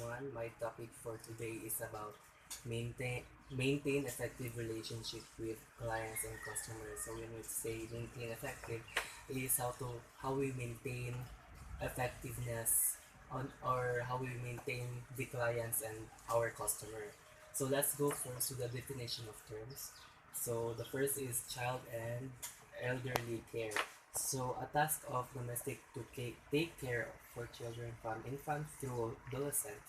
everyone. My topic for today is about maintain effective relationship with clients and customers. So when we say maintain effective is how we maintain effectiveness on or how we maintain the clients and our customer. So let's go first to the definition of terms. So the first is child and elderly care. So a task of domestic to take care for children from infant through adolescent.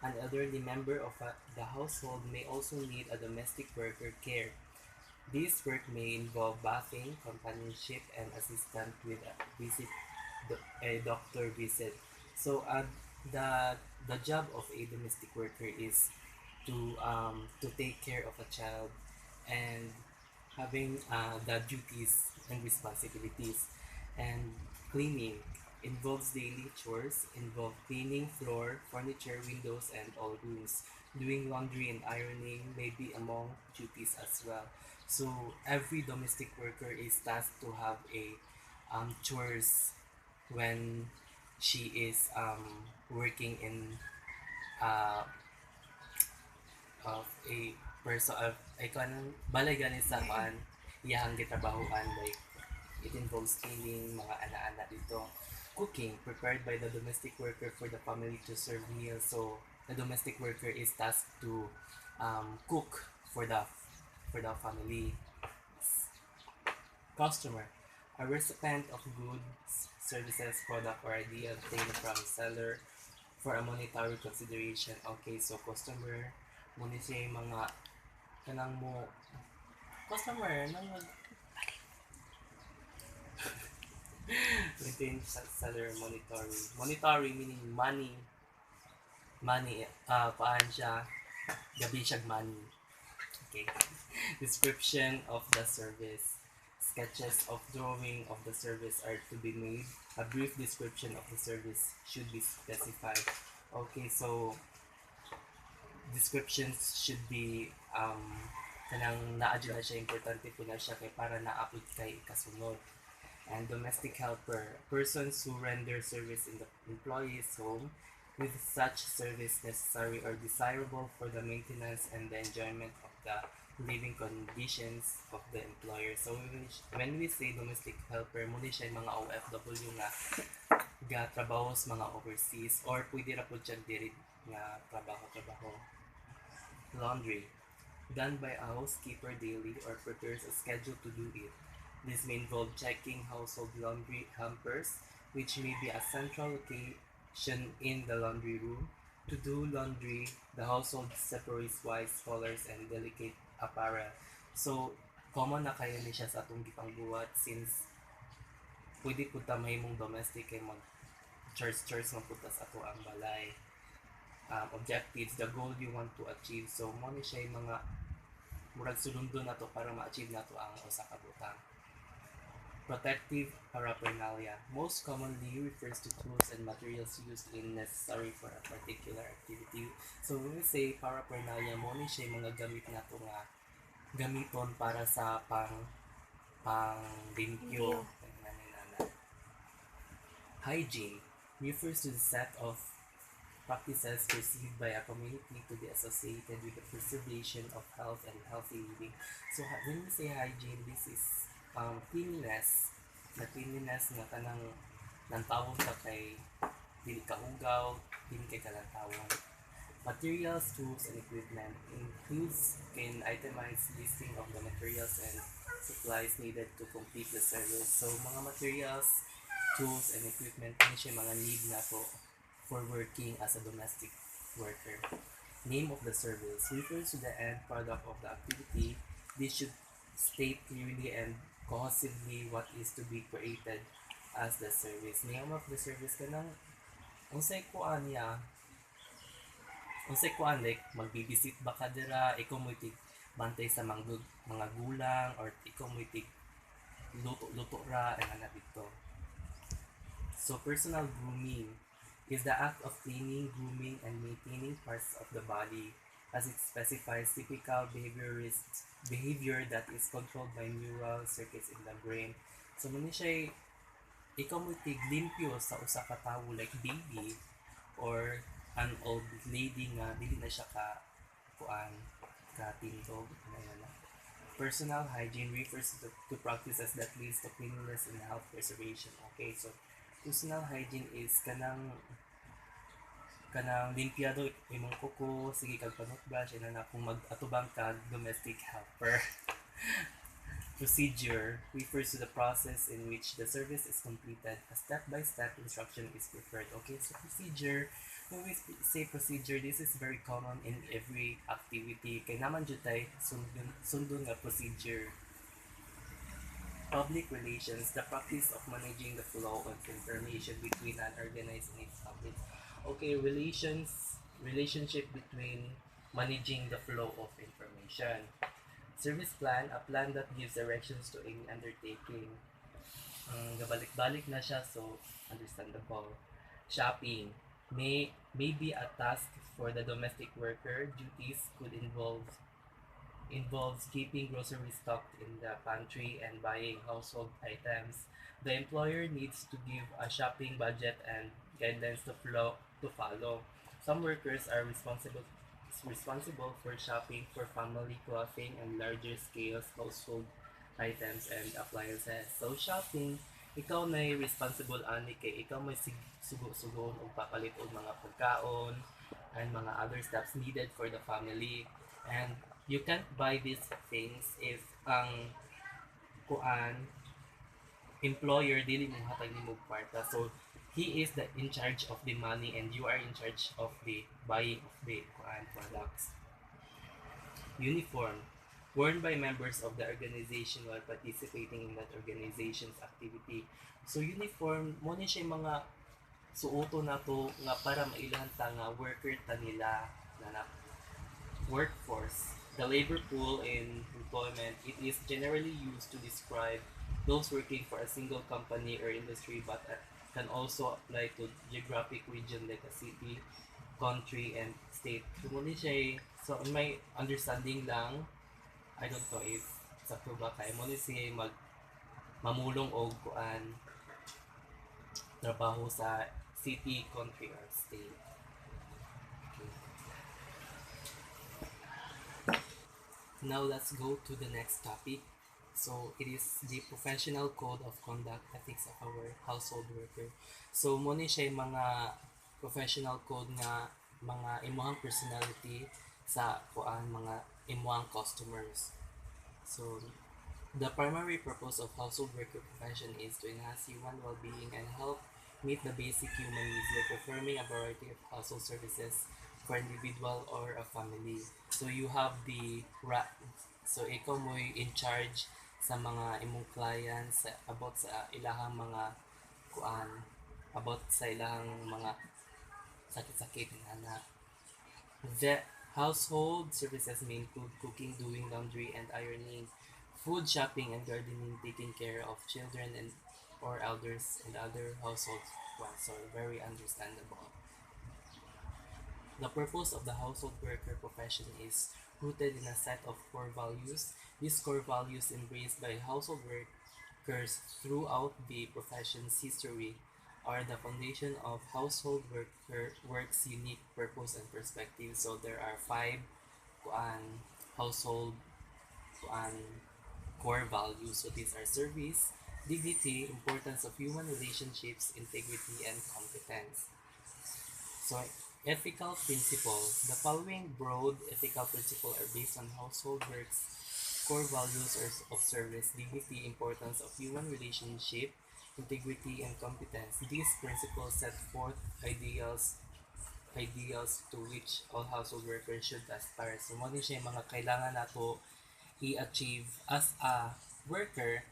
An elderly member of the household may also need a domestic worker care. This work may involve bathing, companionship, and assistance with a doctor visit. So the job of a domestic worker is to take care of a child and having the duties and responsibilities. And cleaning involves daily chores, involve cleaning floor, furniture, windows, and all rooms. Doing laundry and ironing may be among duties as well. So every domestic worker is tasked to have a chores when she is working in uh, of a person of ay kanang balay gani sa kan iyahang gitrabahuan, like it involves cleaning mga ana-ana dito, cooking prepared by the domestic worker for the family to serve meals. So the domestic worker is tasked to cook for the family. Customer, a recipient of goods, services, product, or idea obtained from seller for a monetary consideration. Okay, so customer, muna siya yung mga kanang mo customer nang maintain seller monetary meaning money paan siya gabi siya money. Okay. Description of the service. Sketches of drawing of the service are to be made. A brief description of the service should be specified. Okay, so descriptions should be kanang naadyo na siya, importante po na siya kay para naapod kay kasunod. And domestic helper, persons who render service in the employee's home with such service necessary or desirable for the maintenance and the enjoyment of the living conditions of the employer. So when we say domestic helper, muna siya yung mga OFW nga trabaho sa mga overseas or pwede ra po siya diri nga trabaho. Laundry, done by a housekeeper daily or prepares a schedule to do it. This may involve checking household laundry hampers, which may be a central location in the laundry room. To do laundry, the household separates whites, colors, and delicate apparel. So, common na kayo ni siya sa atong gipangbuhat since pwede po ta mahimong domestic kay mag church mapunta sa ato ang balay. Objectives, the goal you want to achieve. So, mo ni siya yung mga murag sulundon na to para ma-achieve na to ang usa ka butang. Protective paraphernalia most commonly refers to tools and materials used in necessary for a particular activity. So when we say paraphernalia, mo ni siya mga gamit na to nga gamiton para sa pang limpyo. Hygiene refers to the set of practices perceived by a community to be associated with the preservation of health and healthy living. So when we say hygiene, this is cleanliness na kanang nantawon ka kay dili ka hugaw, dili kay kalantawon. Materials, tools, and equipment includes an itemized listing of the materials and supplies needed to complete the service. So mga materials, tools, and equipment ni siya mga need na to for working as a domestic worker. Name of the service refers to the end product of the activity. This should state clearly and cohesively what is to be created as the service. Name of the service kanang unsay kuan like magbibisit ba ka dira, ikaw mo tig bantay sa mga gulang or ikaw mo tig luto ra ana dito. So personal grooming is the act of cleaning, grooming, and maintaining parts of the body as it specifies typical behavior that is controlled by neural circuits in the brain. So muna siya ikaw mo limpyo sa usa ka tawo like baby or an old lady nga dili na siya ka kuan ka tindog na. Personal hygiene refers to practices that leads to cleanliness and health preservation. Okay, so personal hygiene is kanang limpiado imong kuko, sige kag panutbrush ina na kung mag-atubang kag domestic helper. Procedure refers to the process in which the service is completed. A step-by-step instruction is preferred. Okay, so procedure, when we say procedure, this is very common in every activity. Kaya naman dyan tayo sundon nga procedure. Public relations, the practice of managing the flow of information between an organized and its public. Okay, relationship between managing the flow of information. Service plan, a plan that gives directions to any undertaking. Gabalik-balik na siya, so understandable. Shopping, may be a task for the domestic worker. Duties could involves keeping groceries stocked in the pantry and buying household items. The employer needs to give a shopping budget and guidelines to follow. Some workers are responsible for shopping for family clothing and larger scales household items and appliances. So shopping, ikaw na responsible ani kay ikaw may sugo-sugon o papalit og mga pagkaon and mga other stuffs needed for the family. And you can't buy these things if ang kuan employer dili mo hatag nimo kwarta. So he is the in charge of the money and you are in charge of the buying of the kuan products. Uniform, worn by members of the organization while participating in that organization's activity. So uniform mo ni siya mga suoto na to nga para mailahan ta nga worker ta nila na workforce. The labor pool in employment, it is generally used to describe those working for a single company or industry, but can also apply to geographic region like a city, country, and state. So in my understanding lang, I don't know if sa ba kay mo ni siya mamulong og kuan trabaho sa city, country, or state. Okay. Now let's go to the next topic. So it is the professional code of conduct ethics of our household worker. So mo ni siya mga professional code nga mga imuhang personality sa kuan mga imuhang customers. So the primary purpose of household worker profession is to enhance human well-being and help meet the basic human needs by performing a variety of household services for individual or a family. So you have so ikaw mo in charge sa mga imong clients about sa ilahang mga kuan about sa ilahang mga sakit-sakit na. The household services may include cooking, doing laundry and ironing, food, shopping and gardening, taking care of children and or elders and other household ones. So very understandable. The purpose of the household worker profession is rooted in a set of core values. These core values embraced by household workers throughout the profession's history are the foundation of household work's unique purpose and perspective. So there are five household core values. So these are service, dignity, importance of human relationships, integrity, and competence. So ethical principles. The following broad ethical principles are based on household work's core values of service, dignity, importance of human relationship, integrity, and competence. These principles set forth ideals to which all household workers should aspire. So mo siya mga kailangan nato i-achieve as a worker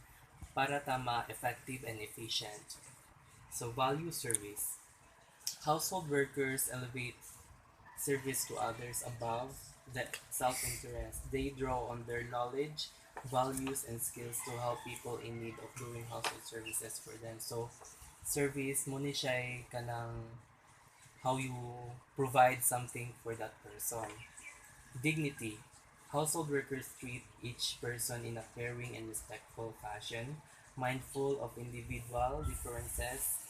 para tama effective and efficient. So value service. Household workers elevate service to others above the self-interest. They draw on their knowledge, values, and skills to help people in need of doing household services for them. So, service mo ni siya kanang how you provide something for that person. Dignity. Household workers treat each person in a caring and respectful fashion, mindful of individual differences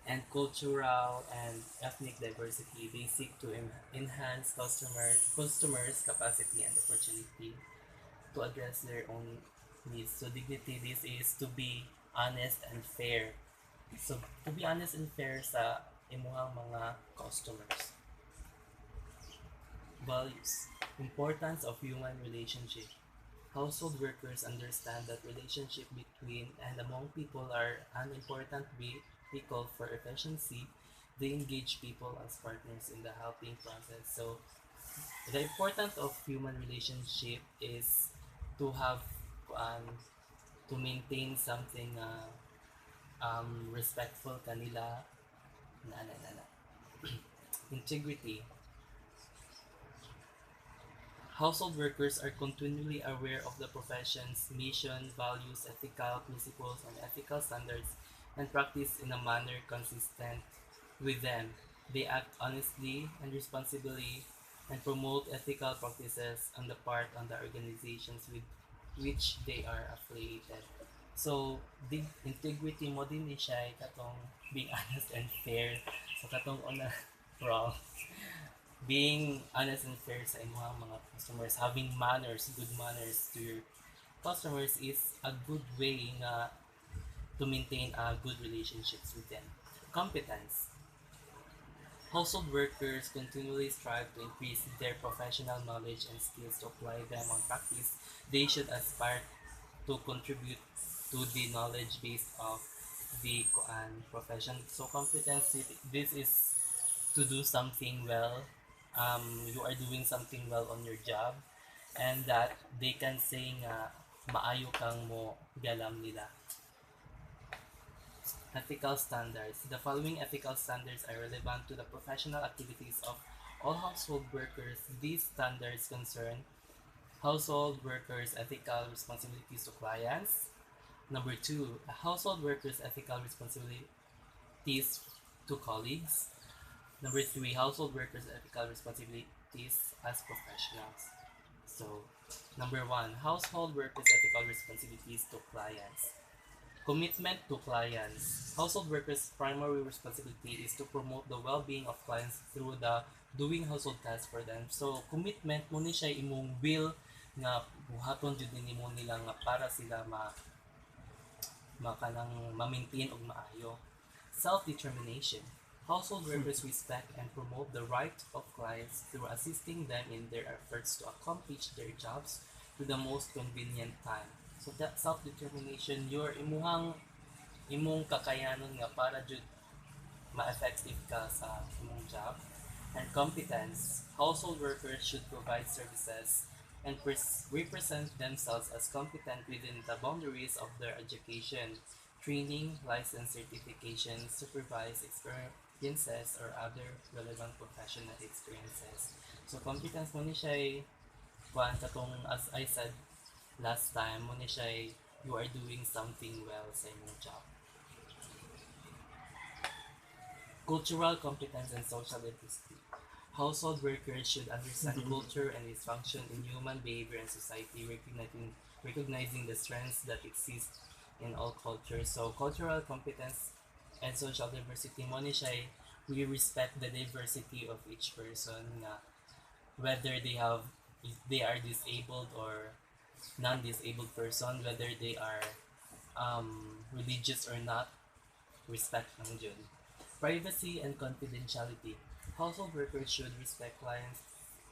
and cultural and ethnic diversity. They seek to enhance customers' capacity and opportunity to address their own needs. So dignity, this is to be honest and fair. So to be honest and fair sa imuhang mga customers. Values. Importance of human relationship. Household workers understand that relationship between and among people are an important vehicle for efficiency. They engage people as partners in the helping process. So the importance of human relationship is to have to maintain something respectful kanila na. Integrity. Household workers are continually aware of the profession's mission, values, ethical principles, and ethical standards and practice in a manner consistent with them. They act honestly and responsibly and promote ethical practices on the part of the organizations with which they are affiliated. So, the integrity mo din ni siya katong being honest and fair. So, katong una, wrong. Being honest and fair sa inyong mga customers, having manners, good manners to your customers is a good way nga to maintain good relationships with them. Competence. Household workers continually strive to increase their professional knowledge and skills to apply them on practice. They should aspire to contribute to the knowledge base of the profession. So competence, this is to do something well. You are doing something well on your job, and that they can say nga maayo kang mo galam nila. Ethical standards. The following ethical standards are relevant to the professional activities of all household workers. These standards concern household workers' ethical responsibilities to clients. Number two, a household workers' ethical responsibilities to colleagues. Number three, household workers' ethical responsibilities as professionals. So, number one, household workers' ethical responsibilities to clients. Commitment to clients. Household workers' primary responsibility is to promote the well-being of clients through the doing household tasks for them. So, commitment mo ni siya imong will nga buhaton jud nimo nila nga para sila makanang ma-maintain og maayo. Self-determination. Household workers respect and promote the right of clients through assisting them in their efforts to accomplish their jobs to the most convenient time. So that self-determination, your imong kakayanon nga para jud ma-effective ka sa imong job. And competence, household workers should provide services and represent themselves as competent within the boundaries of their education, training, license certification, supervised experiences, or other relevant professional experiences. So competence mo ni siya katong as I said last time, mo ni siya you are doing something well sa imong job. Cultural competence and social literacy. Household workers should understand culture and its function in human behavior and society, recognizing the strengths that exist in all cultures. So cultural competence and social diversity mo ni siya we respect the diversity of each person na whether they are disabled or non-disabled person, whether they are religious or not, respect lang dyan. Privacy and confidentiality. Household workers should respect clients'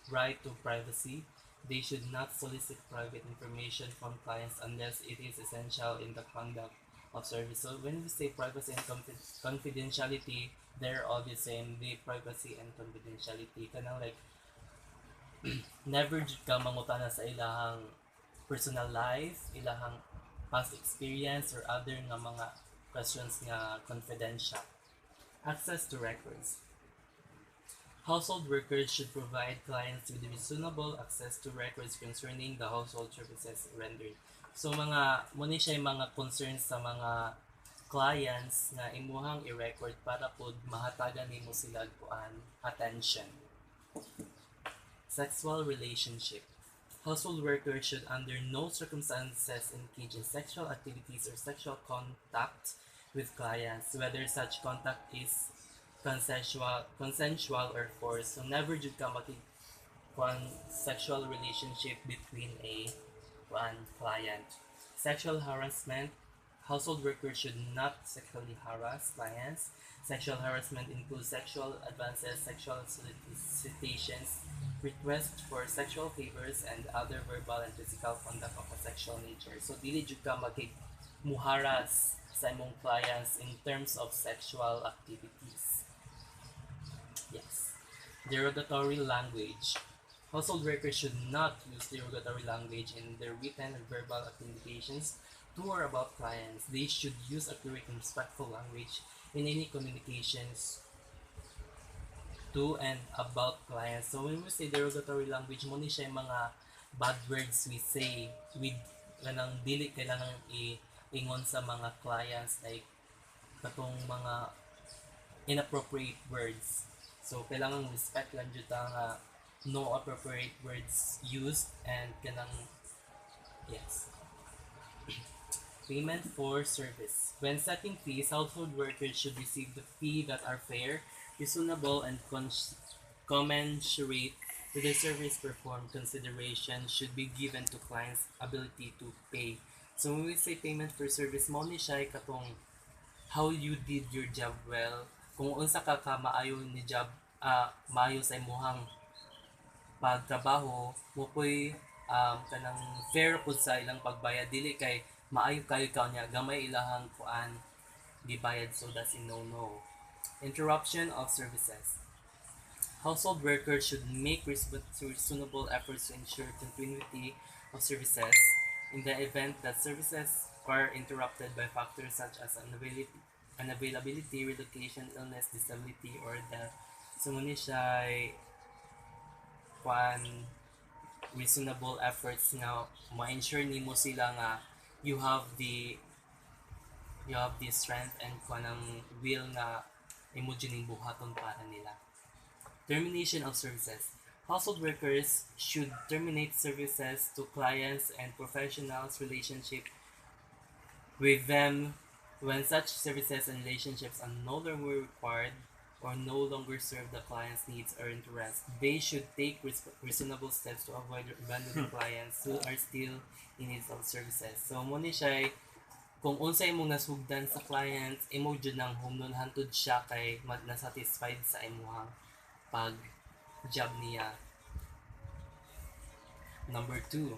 right to privacy. They should not solicit private information from clients unless it is essential in the conduct of service. So when we say privacy and confidentiality, they're all the same. The privacy and confidentiality kanang like never jud ka mangutana sa ilahang personal life, ilahang past experience or other nga mga questions nga confidential. Access to records. Household workers should provide clients with reasonable access to records concerning the household services rendered. So mga muna siya mga concerns sa mga clients nga imuhang i-record para pod mahatagan nimo sila kuan attention. Sexual relationship. Household workers should under no circumstances engage in sexual activities or sexual contact with clients, whether such contact is consensual or forced. So never jud ka one sexual relationship between a one client. Sexual harassment. Household workers should not sexually harass clients. Sexual harassment includes sexual advances, sexual solicitations, requests for sexual favors, and other verbal and physical conduct of a sexual nature. So dili jud ka muharas sa imong clients in terms of sexual activities. Yes. Derogatory language. Household workers should not use derogatory language in their written and verbal communications to or about clients. They should use accurate and respectful language in any communications to and about clients. So when we say derogatory language, mo ni siya yung mga bad words we say with kanang dili kailangan ingon sa mga clients, like katong mga inappropriate words. So kailangan respect lang jud ta nga no appropriate words used, and kanang yes. Payment for service. When setting fees, household workers should receive the fee that are fair, reasonable, and commensurate with the service performed. Consideration should be given to clients' ability to pay. So when we say payment for service, mo ni siya katong how you did your job well. Kung unsa ka maayo ni job, maayo sa imuhang pagtrabaho, mo ko'y kanang fair po sa ilang pagbayad, dili kay maayo kayo niya gamay ilahang kuan gibayad, so that's a no. Interruption of services. Household workers should make reasonable efforts to ensure continuity of services in the event that services are interrupted by factors such as unavailability, relocation, illness, disability, or death. So muna siya reasonable efforts nga ma-ensure nimo sila nga you have the strength and kanang will nga imo jining buhaton para nila. Termination of services. Household workers should terminate services to clients and professionals relationship with them when such services and relationships are no longer required or no longer serve the client's needs or interests. They should take reasonable steps to avoid abandoning clients who are still in need of services. So mo ni siya kung unsa imong nasugdan sa clients, imo jud nang humnon hantud siya kay na-satisfied sa imong pag job niya. Number 2,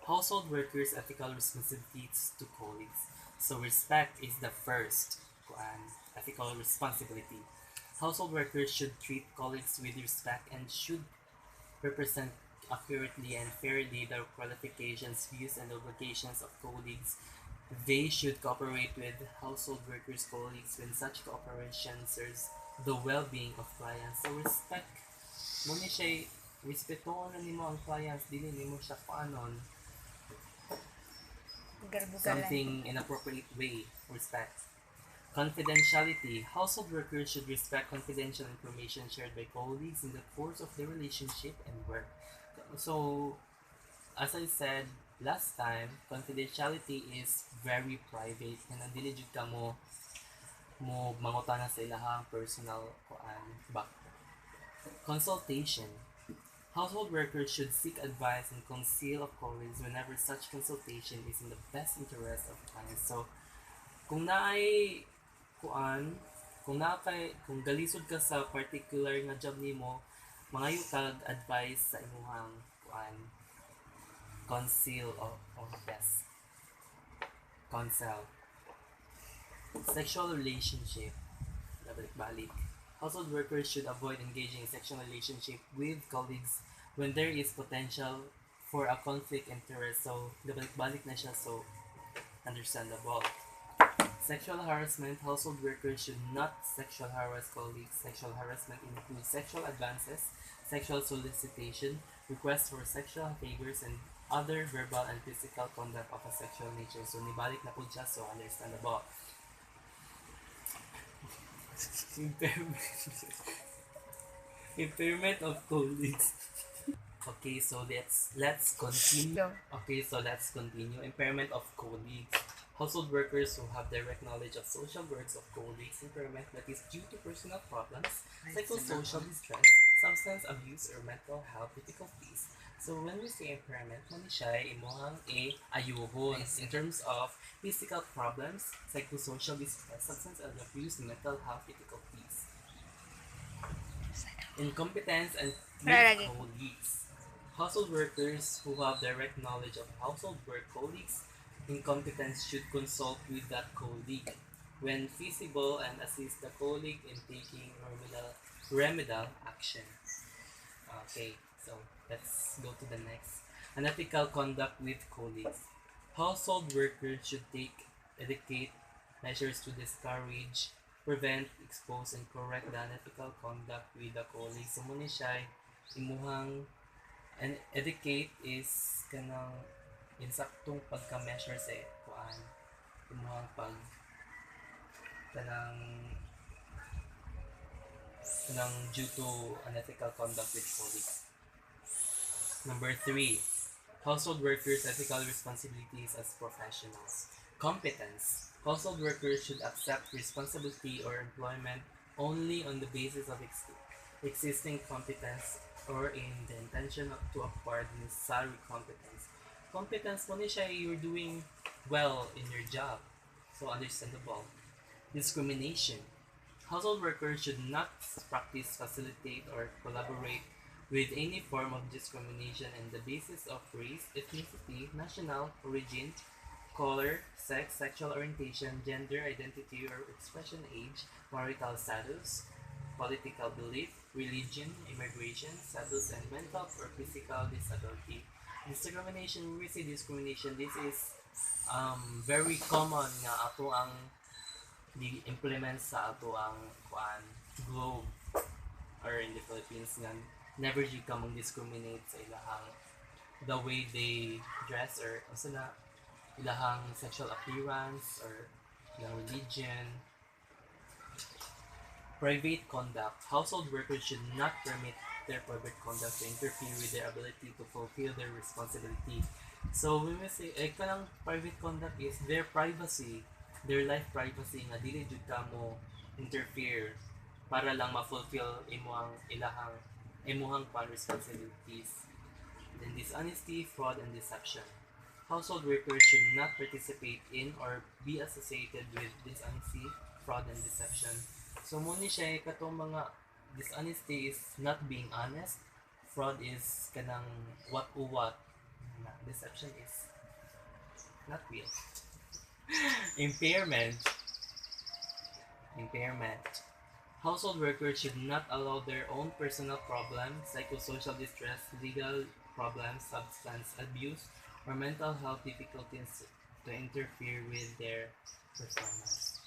household workers' ethical responsibilities to colleagues. So respect is the first ethical responsibility. Household workers should treat colleagues with respect and should represent accurately and fairly the qualifications, views, and obligations of colleagues. They should cooperate with household workers' colleagues when such cooperation serves the well-being of clients. So respect, mo ni siya respetuon na nimo ang clients, dili nimo siya panon something inappropriate way. Respect. Confidentiality. Household workers should respect confidential information shared by colleagues in the course of their relationship and work. So, as I said last time, confidentiality is very private and dili jud ka mo mangutana sa ilahang personal back. Consultation. Household workers should seek advice and counsel of colleagues whenever such consultation is in the best interest of clients. So, kung kung galisod ka sa particular nga job nimo, mangayo kag advice sa imong counsel. Sexual relationship. Balik. Household workers should avoid engaging in sexual relationship with colleagues when there is potential for a conflict interest. So, balik na siya, so understandable. Sexual harassment. Household workers should not sexual harass colleagues. Sexual harassment includes sexual advances, sexual solicitation, requests for sexual favors, and other verbal and physical conduct of a sexual nature. So, nibalik na po siya, so understandable. Impairment of colleagues. Okay, so let's continue. Impairment of colleagues. Household workers who have direct knowledge of social works of colleagues' impairment that is due to personal problems, psychosocial distress, substance abuse, or mental health difficulties. So when we say impairment, man siya imuhang ayuhon in terms of physical problems, psychosocial distress, substance abuse, mental health difficulties. Incompetence and with colleagues. Household workers who have direct knowledge of household work colleagues' incompetence should consult with that colleague when feasible and assist the colleague in taking remedial action. Okay, so let's go to the next. Unethical conduct with colleagues. Household workers should take etiquette measures to discourage, prevent, expose, and correct the unethical conduct with the colleagues. So muna siya imuhang and etiquette is kanang insaktong pagka-measure sa kuan imuhang pag kanang due to unethical conduct with colleagues. Number 3, household workers' ethical responsibilities as professionals. Competence. Household workers should accept responsibility or employment only on the basis of existing competence or in the intention to acquire the necessary competence. Competence mo siya you're doing well in your job. So understandable. Discrimination. Household workers should not practice, facilitate, or collaborate with any form of discrimination on the basis of race, ethnicity, national origin, color, sex, sexual orientation, gender identity or expression, age, marital status, political belief, religion, immigration, status, and mental or physical disability. Discrimination, we say discrimination, this is very common nga ato ang di-implement sa ato ang kuan globe or in the Philippines nga never you ka mong discriminate sa ilahang the way they dress or also na ilahang sexual appearance or ilahang religion. Private conduct. Household workers should not permit their private conduct to interfere with their ability to fulfill their responsibility. So when we say kanang private conduct is their privacy, their life privacy nga dili jud ka mo interfere para lang ma-fulfill imuhang responsibilities. Then dishonesty, fraud, and deception. Household workers should not participate in or be associated with dishonesty, fraud, and deception. So muna siya katong mga dishonesty is not being honest, fraud is kanang what, deception is not real. Impairment. Household workers should not allow their own personal problems, psychosocial distress, legal problems, substance abuse, or mental health difficulties to interfere with their performance.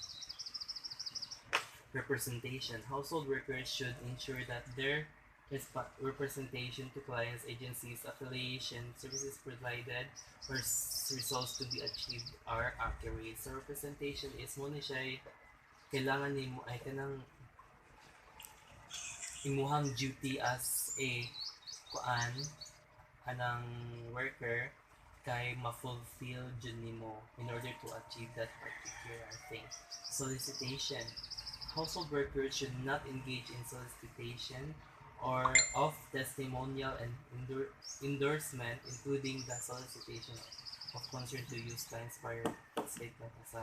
Representation. Household workers should ensure that their representation to clients, agencies, affiliation, services provided, or results to be achieved are accurate. So representation is muna siya kailangan nimo ay kanang imuhang duty as a anang worker kay ma-fulfill jud nimo in order to achieve that particular thing. Solicitation. Household workers should not engage in solicitation or of testimonial and endorsement, including the solicitation of concern to use clients prior statement as a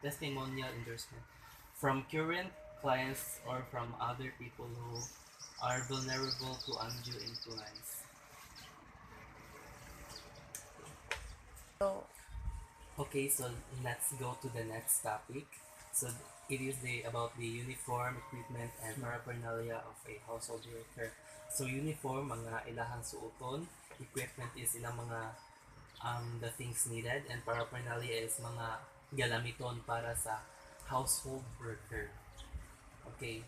testimonial endorsement from current clients or from other people who are vulnerable to undue influence. Okay, so let's go to the next topic. So it is about the uniform, equipment, and paraphernalia of a household worker. So uniform, mga ilahang suoton. Equipment is ilang mga the things needed, and paraphernalia is mga galamiton para sa household worker. Okay,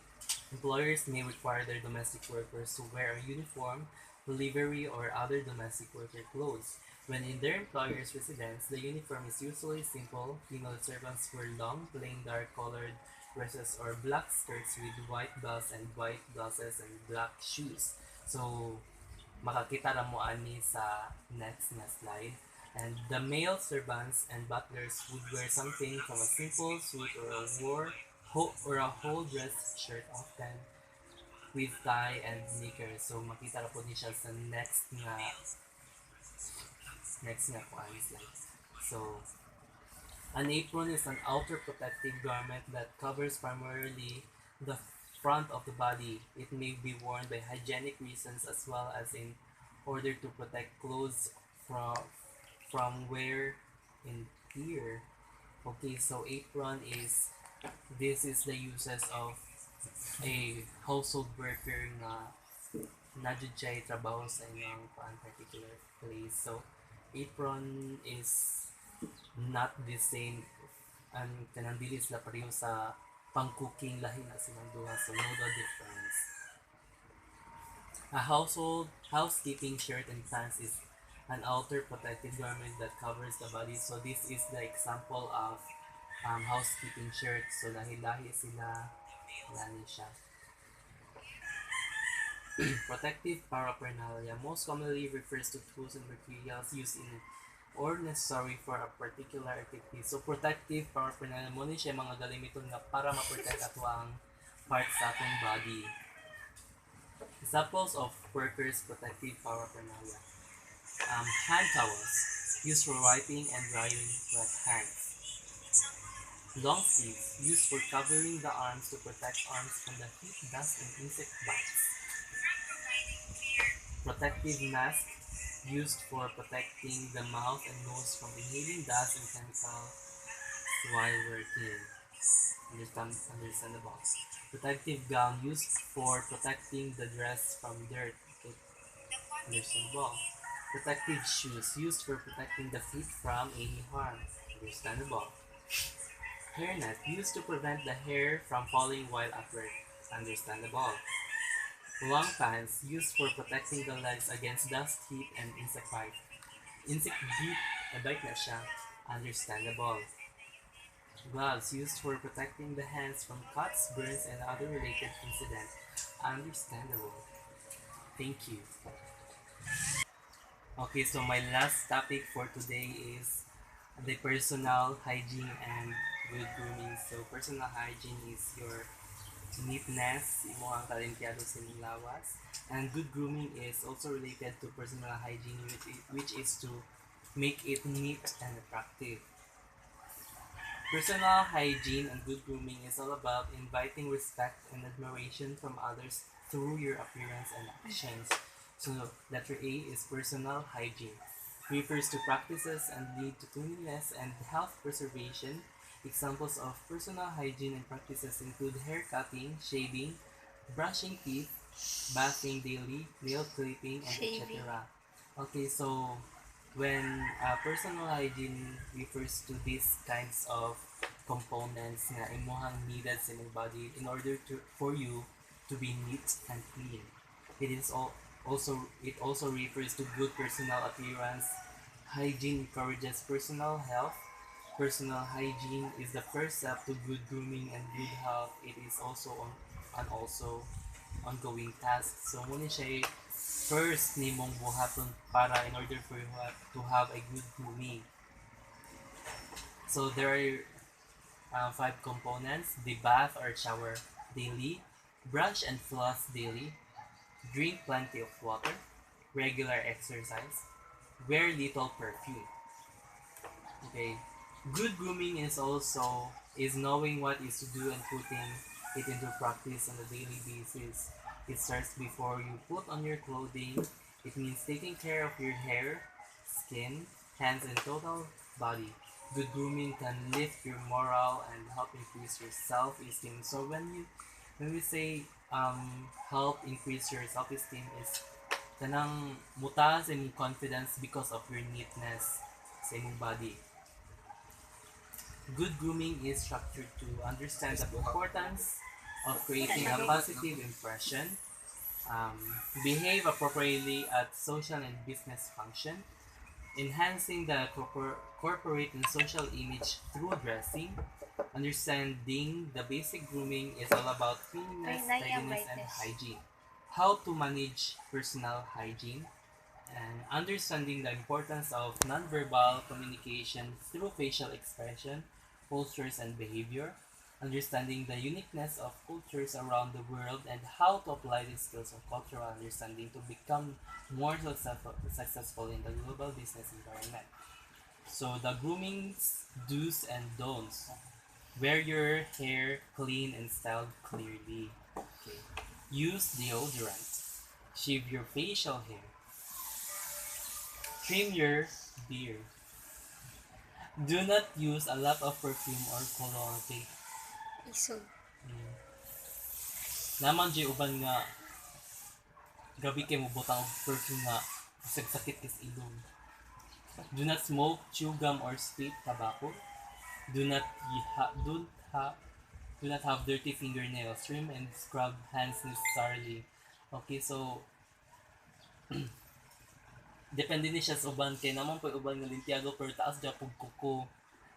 employers may require their domestic workers to wear a uniform, livery, or other domestic worker clothes. When in their employer's residence, the uniform is usually simple. Female servants wear long, plain dark-colored dresses or black skirts with white belts and white blouses and black shoes. So, makakita na mo ani sa next na slide. And the male servants and butlers would wear something from a simple suit or a whole dress shirt often with tie and knickers. So makita ra po ni siya sa next nga kuan slide. So an apron is an outer protective garment that covers primarily the front of the body. It may be worn by hygienic reasons as well as in order to protect clothes from wear in here. Okay, so apron is this is the uses of a household worker na najud siya trabaho sa inyong particular place. So apron is not the same and kanang dili sila pareho sa pang-cooking, lahi na silang duha, so know the difference. A housekeeping shirt and pants is an outer protective garment that covers the body. So this is the example of housekeeping shirt. So lahi-lahi sila, lani siya. Protective paraphernalia most commonly refers to tools and materials used in or necessary for a particular activity. So protective paraphernalia mo ni siya mga gamiton nga para ma-protect ato ang parts sa atong body. Examples of workers' protective paraphernalia. Hand towels used for wiping and drying wet hands. Long sleeves used for covering the arms to protect arms from the heat, dust, and insect bites. Protective mask used for protecting the mouth and nose from inhaling dust and chemicals while working. Understandable. Protective gown used for protecting the dress from dirt. Okay. Understandable. Protective shoes used for protecting the feet from any harm. Understandable. Hairnet used to prevent the hair from falling while at work. Understandable. Long pants used for protecting the legs against dust, heat, and insect bite. Insect bite na siya. Understandable. Gloves used for protecting the hands from cuts, burns, and other related incidents. Understandable. Thank you. Okay, so my last topic for today is the personal hygiene and good grooming. So personal hygiene is your neatness, imo ang talentado sa inyong lawas. And good grooming is also related to personal hygiene, which is to make it neat and attractive. Personal hygiene and good grooming is all about inviting respect and admiration from others through your appearance and actions. So letter A is personal hygiene. Refers to practices and lead to cleanliness and health preservation. Examples of personal hygiene and practices include hair cutting, shaving, brushing teeth, bathing daily, nail clipping, and etc. Okay, so when personal hygiene refers to these kinds of components na imuhang needed sa inyong body in order for you to be neat and clean. It also refers to good personal appearance. Hygiene encourages personal health. Personal hygiene is the first step to good grooming and good health. It is also an ongoing task. So muna siya first nimong buhaton para in order for you to have a good grooming. So there are 5 components: the bath or shower daily, brush and floss daily, drink plenty of water, regular exercise, wear little perfume. Okay. Good grooming is knowing what is to do and putting it into practice on a daily basis. It starts before you put on your clothing. It means taking care of your hair, skin, hands, and total body. Good grooming can lift your morale and help increase your self-esteem. So when we say help increase your self-esteem is kanang mutaas imong confidence because of your neatness sa imong body. Good grooming is structured to understand the importance of creating a positive impression, behave appropriately at social and business function, enhancing the corporate and social image through dressing. Understanding the basic grooming is all about cleanliness, tidiness, and hygiene. How to manage personal hygiene. And understanding the importance of nonverbal communication through facial expression, postures, and behavior. Understanding the uniqueness of cultures around the world and how to apply these skills of cultural understanding to become more successful in the global business environment. So the grooming's do's and don'ts. Wear your hair clean and styled clearly. Okay. Use deodorant. Shave your facial hair. Trim your beard. Do not use a lot of perfume or cologne. Okay. Isog. Mm. Naman dyan uban nga gabi kay mo butang og perfume nga sakit kis ilong. Do not smoke, chew gum, or spit tobacco. Do not ha- don't ha- do not have dirty fingernails. Trim and scrub hands necessarily. Okay, so depende ni siya sa uban kay naman po uban nga limpiado pero taas dya pug kuko,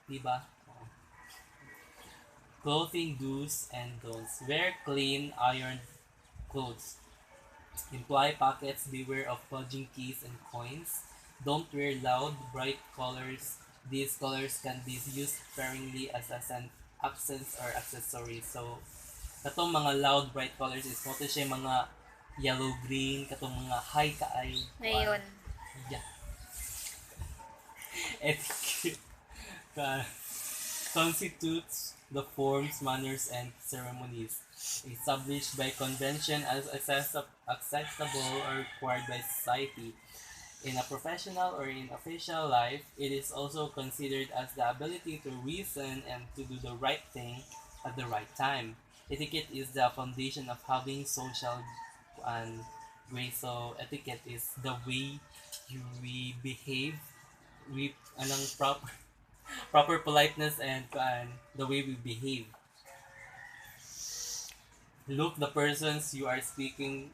di ba? Clothing do's and don'ts. Wear clean, ironed clothes. Imply pockets, beware of fudging keys and coins. Don't wear loud, bright colors. These colors can be used sparingly as accents or accessories. So, katong mga loud, bright colors is mo to siya mga yellow, green, katong mga high kaay. Ngayon. Yeah. Etiquette constitutes the forms, manners, and ceremonies established by convention as acceptable or required by society. In a professional or in official life, it is also considered as the ability to reason and to do the right thing at the right time. Etiquette is the foundation of having social and grace. So etiquette is the way we behave, we anong proper politeness and the way we behave. Look the persons you are speaking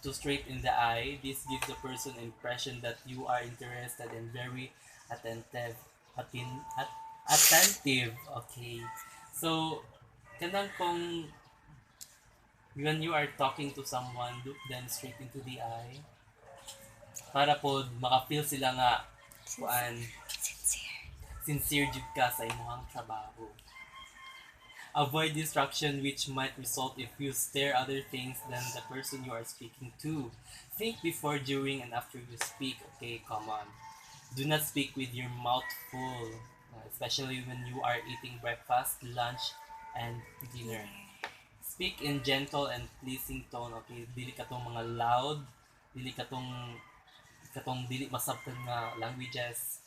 to straight in the eye. This gives the person impression that you are interested and very attentive. Attentive. Okay. So, kanang kung when you are talking to someone, look them straight into the eye para po maka-feel sila nga kuan sincere jud ka sa imong trabaho. Avoid distraction which might result if you stare other things than the person you are speaking to. Think before, during, and after you speak. Okay, come on. Do not speak with your mouth full, especially when you are eating breakfast, lunch, and dinner. Speak in gentle and pleasing tone. Okay, dili ka tong mga loud, dili ka tong dili masabtan nga languages.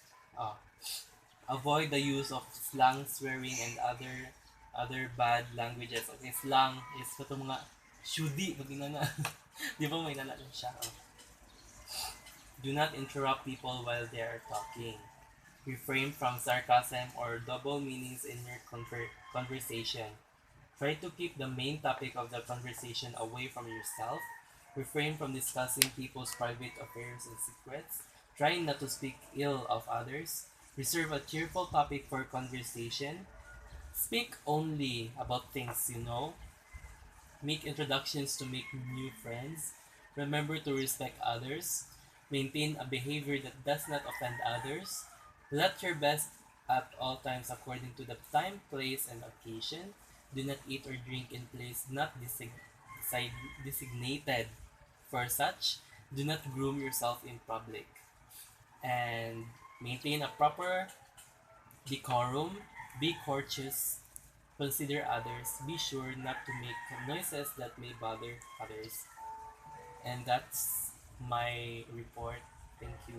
Avoid the use of slang, swearing, and other bad languages. Okay, slang is kato mga shudi pag na. Di ba may nana siya? Oh. Do not interrupt people while they are talking. Refrain from sarcasm or double meanings in your conversation. Try to keep the main topic of the conversation away from yourself. Refrain from discussing people's private affairs and secrets. Try not to speak ill of others. Reserve a cheerful topic for conversation. Speak only about things you know. Make introductions to make new friends. Remember to respect others. Maintain a behavior that does not offend others. Let your best at all times according to the time, place, and occasion. Do not eat or drink in place not designated for such. Do not groom yourself in public. And maintain a proper decorum. Be courteous. Consider others. Be sure not to make noises that may bother others. And that's my report. Thank you.